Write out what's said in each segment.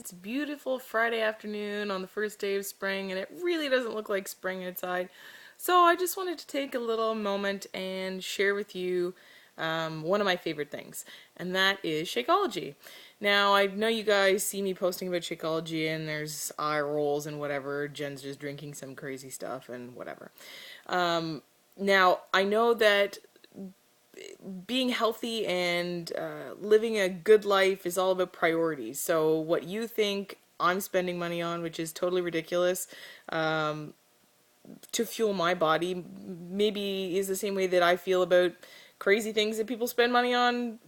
It's a beautiful Friday afternoon on the first day of spring, and it really doesn't look like spring outside. So I just wanted to take a little moment and share with you one of my favorite things, and that is Shakeology. Now, I know you guys see me posting about Shakeology, and there's eye rolls and whatever. Jen's just drinking some crazy stuff and whatever. Now, I know that being healthy and living a good life is all about priorities. So what you think I'm spending money on, which is totally ridiculous, to fuel my body, maybe is the same way that I feel about crazy things that people spend money on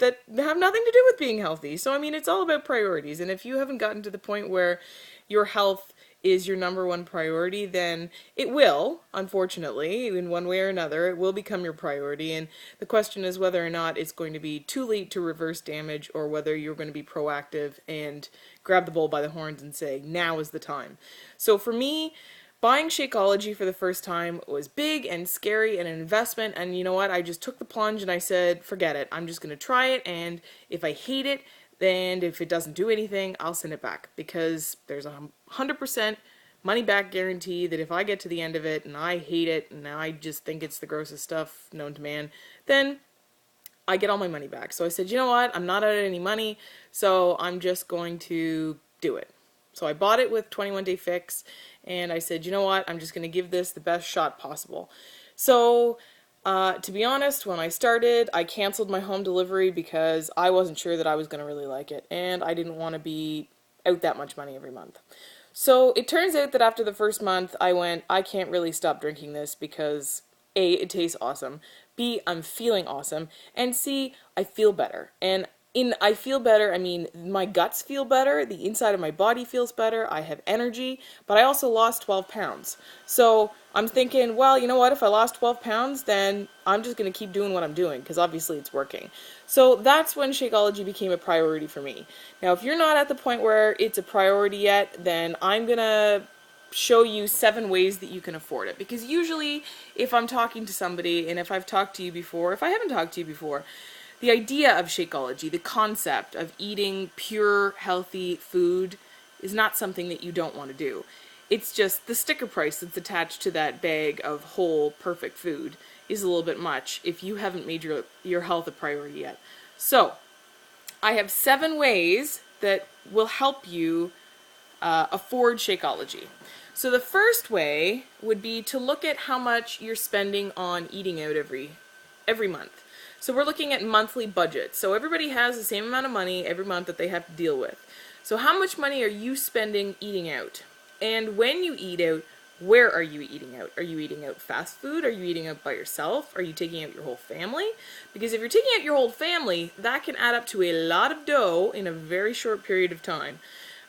that have nothing to do with being healthy. So, I mean, it's all about priorities. And if you haven't gotten to the point where your health is your number one priority, then it will, unfortunately, in one way or another, it will become your priority. And the question is whether or not it's going to be too late to reverse damage, or whether you're going to be proactive and grab the bull by the horns and say, now is the time. So for me, buying Shakeology for the first time was big and scary and an investment, and you know what? I just took the plunge and I said, forget it. I'm just going to try it, and if I hate it, and if it doesn't do anything, I'll send it back, because there's 100% money back guarantee that if I get to the end of it and I hate it and I just think it's the grossest stuff known to man, then I get all my money back. So I said, you know what? I'm not out of any money, so I'm just going to do it. So I bought it with 21-day fix, and I said, you know what? I'm just going to give this the best shot possible. So to be honest, when I started, I canceled my home delivery because I wasn't sure that I was going to really like it, and I didn't want to be out that much money every month. So it turns out that after the first month, I went, I can't really stop drinking this because A, it tastes awesome, B, I'm feeling awesome, and C, I feel better. And in I feel better, I mean my guts feel better, the inside of my body feels better, I have energy, but I also lost 12 pounds. So I'm thinking, well, you know what, if I lost 12 pounds, then I'm just going to keep doing what I'm doing, because obviously it's working. So that's when Shakeology became a priority for me. Now, if you're not at the point where it's a priority yet, then I'm going to show you 7 ways that you can afford it. Because usually, if I'm talking to somebody, and if I've talked to you before, if I haven't talked to you before, the idea of Shakeology, the concept of eating pure, healthy food, is not something that you don't want to do. It's just the sticker price that's attached to that bag of whole, perfect food is a little bit much if you haven't made your health a priority yet. So, I have 7 ways that will help you afford Shakeology. So the first way would be to look at how much you're spending on eating out every month. So we're looking at monthly budgets. So everybody has the same amount of money every month that they have to deal with. So how much money are you spending eating out? And when you eat out, where are you eating out? Are you eating out fast food? Are you eating out by yourself? Are you taking out your whole family? Because if you're taking out your whole family, that can add up to a lot of dough in a very short period of time.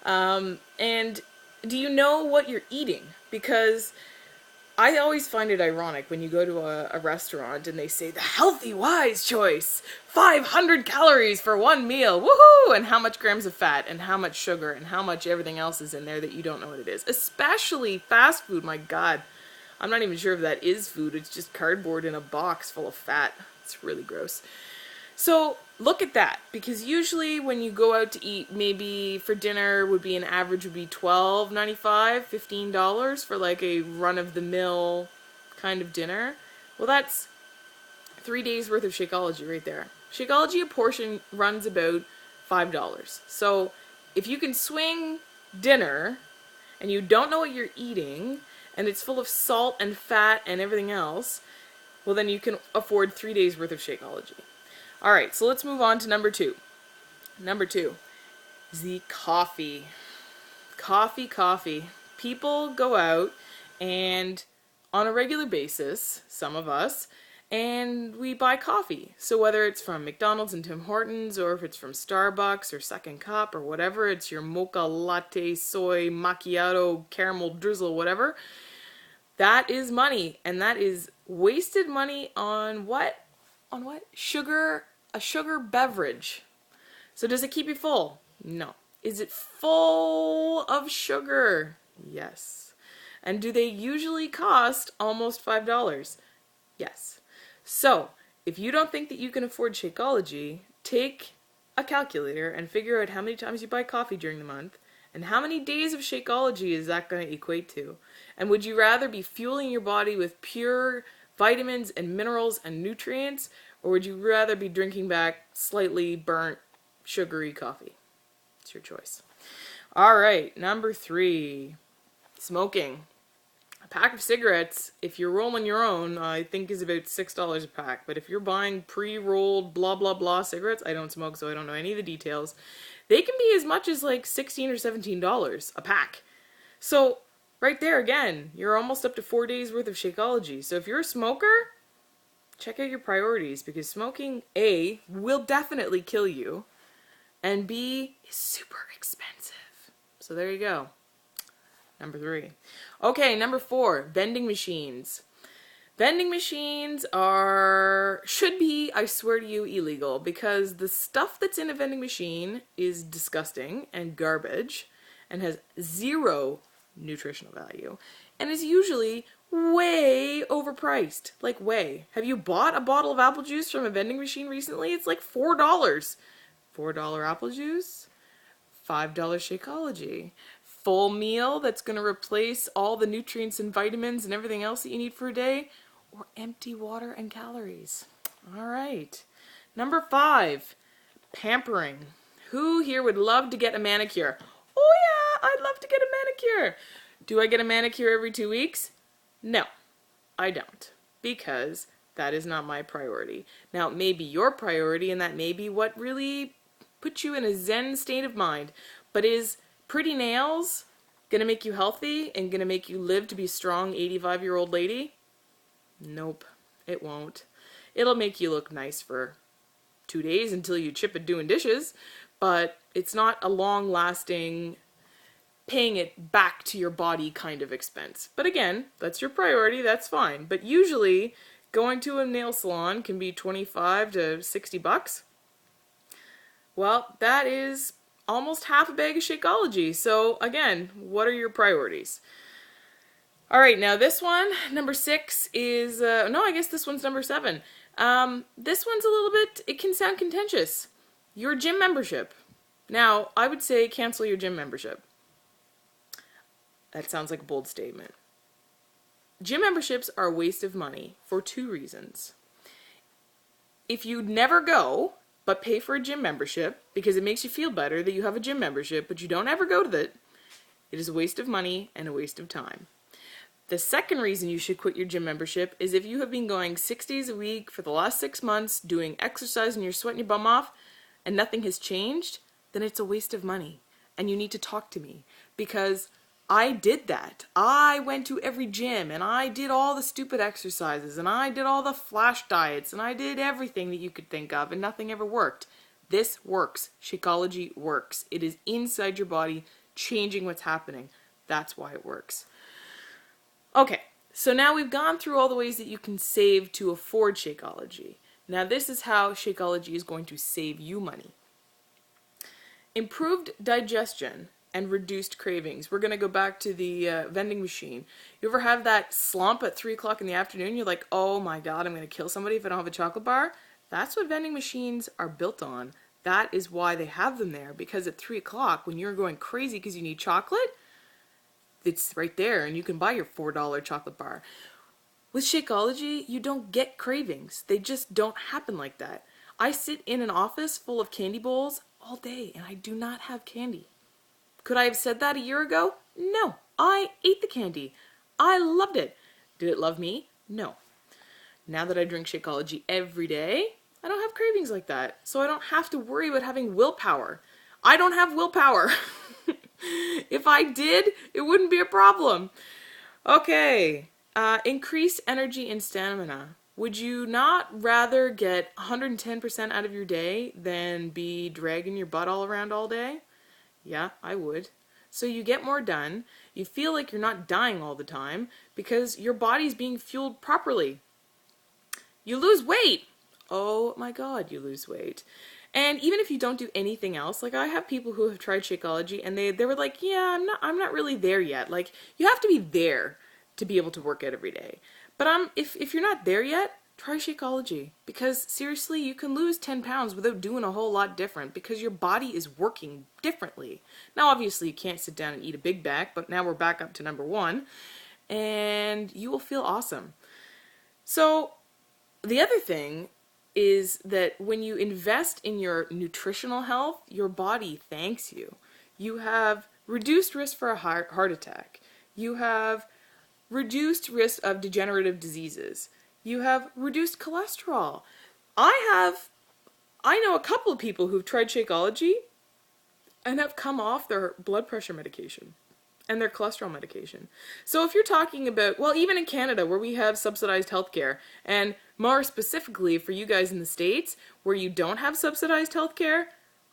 And do you know what you're eating? Because I always find it ironic when you go to a restaurant and they say, the healthy, wise choice, 500 calories for one meal, woohoo! And how much grams of fat, and how much sugar, and how much everything else is in there that you don't know what it is. Especially fast food, my God. I'm not even sure if that is food, it's just cardboard in a box full of fat. It's really gross. So look at that, because usually when you go out to eat, maybe for dinner would be an average would be $12.95, $15 for like a run-of-the-mill kind of dinner. Well, that's 3 days worth of Shakeology right there. Shakeology, a portion runs about $5. So if you can swing dinner and you don't know what you're eating and it's full of salt and fat and everything else, well, then you can afford 3 days worth of Shakeology. Alright, so let's move on to number 2. Number 2 is the coffee. Coffee. People go out and on a regular basis, some of us, and we buy coffee. So whether it's from McDonald's and Tim Hortons, or if it's from Starbucks or Second Cup or whatever, it's your mocha latte, soy, macchiato, caramel drizzle, whatever, that is money. And that is wasted money on what? On what? Sugar, a sugar beverage. So does it keep you full? No. Is it full of sugar? Yes. And do they usually cost almost $5? Yes. So, if you don't think that you can afford Shakeology, take a calculator and figure out how many times you buy coffee during the month and how many days of Shakeology is that going to equate to? And would you rather be fueling your body with pure vitamins and minerals and nutrients, or would you rather be drinking back slightly burnt, sugary coffee? It's your choice. All right, number 3, smoking. A pack of cigarettes, if you're rolling your own, I think is about $6 a pack. But if you're buying pre-rolled blah blah blah cigarettes, I don't smoke, so I don't know any of the details. They can be as much as like $16 or $17 a pack. So right there again, you're almost up to 4 days worth of Shakeology. So if you're a smoker, check out your priorities, because smoking, A, will definitely kill you, and B, is super expensive. So there you go. Number 3. Okay, number 4, vending machines. Vending machines should be, I swear to you, illegal, because the stuff that's in a vending machine is disgusting and garbage and has zero nutritional value and is usually way overpriced. Like way. Have you bought a bottle of apple juice from a vending machine recently? It's like $4. $4 apple juice, $5 Shakeology. Full meal that's going to replace all the nutrients and vitamins and everything else that you need for a day, or empty water and calories. All right. Number 5, pampering. Who here would love to get a manicure? Oh yeah, I'd love to get a manicure. Do I get a manicure every 2 weeks? No, I don't, because that is not my priority. Now, it may be your priority, and that may be what really puts you in a zen state of mind, but is pretty nails gonna make you healthy and gonna make you live to be a strong 85-year-old lady? Nope, it won't. It'll make you look nice for 2 days until you chip it doing dishes, but it's not a long-lasting, paying it back to your body kind of expense. But again, that's your priority, that's fine. But usually, going to a nail salon can be $25 to $60. Well, that is almost half a bag of Shakeology. So again, what are your priorities? All right, now this one, number 6 is, no, I guess this one's number 7. This one's a little bit, it can sound contentious. Your gym membership. Now, I would say cancel your gym membership. That sounds like a bold statement. Gym memberships are a waste of money for 2 reasons. If you never go, but pay for a gym membership because it makes you feel better that you have a gym membership, but you don't ever go to it, it is a waste of money and a waste of time. The second reason you should quit your gym membership is if you have been going 6 days a week for the last 6 months, doing exercise and you're sweating your bum off, and nothing has changed, then it's a waste of money. And you need to talk to me, because I did that. I went to every gym and I did all the stupid exercises and I did all the flash diets and I did everything that you could think of, and nothing ever worked. This works. Shakeology works. It is inside your body, changing what's happening. That's why it works. Okay, so now we've gone through all the ways that you can save to afford Shakeology. Now this is how Shakeology is going to save you money. Improved digestion and reduced cravings. We're going to go back to the vending machine. You ever have that slump at 3 o'clock in the afternoon? You're like, oh my God, I'm going to kill somebody if I don't have a chocolate bar. That's what vending machines are built on. That is why they have them there, because at 3 o'clock, when you're going crazy because you need chocolate, it's right there and you can buy your $4 chocolate bar. With Shakeology, you don't get cravings. They just don't happen like that. I sit in an office full of candy bowls all day and I do not have candy. Could I have said that a year ago? No. I ate the candy. I loved it. Did it love me? No. Now that I drink Shakeology every day, I don't have cravings like that. So I don't have to worry about having willpower. I don't have willpower. If I did, it wouldn't be a problem. Okay. Increased energy and stamina. Would you not rather get 110% out of your day than be dragging your butt all around all day? Yeah, I would. So you get more done. You feel like you're not dying all the time because your body's being fueled properly. You lose weight. Oh my God, you lose weight. And even if you don't do anything else, like I have people who have tried Shakeology and they were like, yeah, I'm not really there yet. Like, you have to be there to be able to work out every day. But if you're not there yet, try Shakeology, because seriously, you can lose 10 pounds without doing a whole lot different because your body is working differently. Now, obviously, you can't sit down and eat a Big Mac, but now we're back up to number one, and you will feel awesome. So, the other thing is that when you invest in your nutritional health, your body thanks you. You have reduced risk for a heart attack. You have reduced risk of degenerative diseases. You have reduced cholesterol. I know a couple of people who've tried Shakeology and have come off their blood pressure medication and their cholesterol medication. So if you're talking about, well, even in Canada where we have subsidized healthcare, and more specifically for you guys in the States where you don't have subsidized healthcare,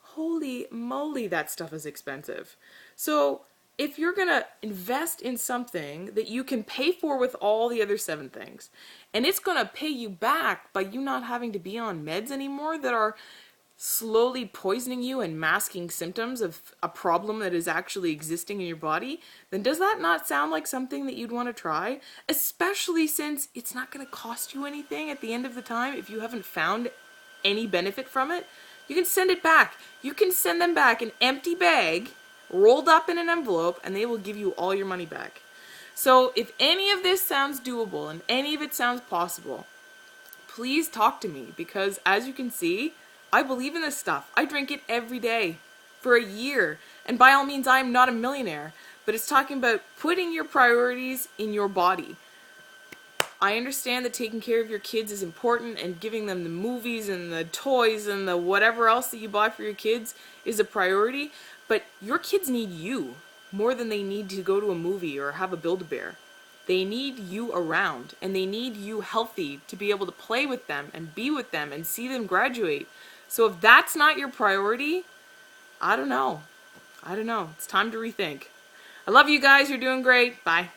holy moly, that stuff is expensive. So if you're going to invest in something that you can pay for with all the other 7 things, and it's going to pay you back by you not having to be on meds anymore that are slowly poisoning you and masking symptoms of a problem that is actually existing in your body, then does that not sound like something that you'd want to try? Especially since it's not going to cost you anything at the end of the time if you haven't found any benefit from it. You can send it back. You can send them back an empty bag rolled up in an envelope and they will give you all your money back. So if any of this sounds doable and any of it sounds possible, please talk to me, because as you can see, I believe in this stuff. I drink it every day for a year. And by all means, I'm not a millionaire, but it's talking about putting your priorities in your body. I understand that taking care of your kids is important and giving them the movies and the toys and the whatever else that you buy for your kids is a priority, but your kids need you more than they need to go to a movie or have a Build-A-Bear. They need you around, and they need you healthy to be able to play with them and be with them and see them graduate. So if that's not your priority, I don't know. It's time to rethink. I love you guys. You're doing great. Bye.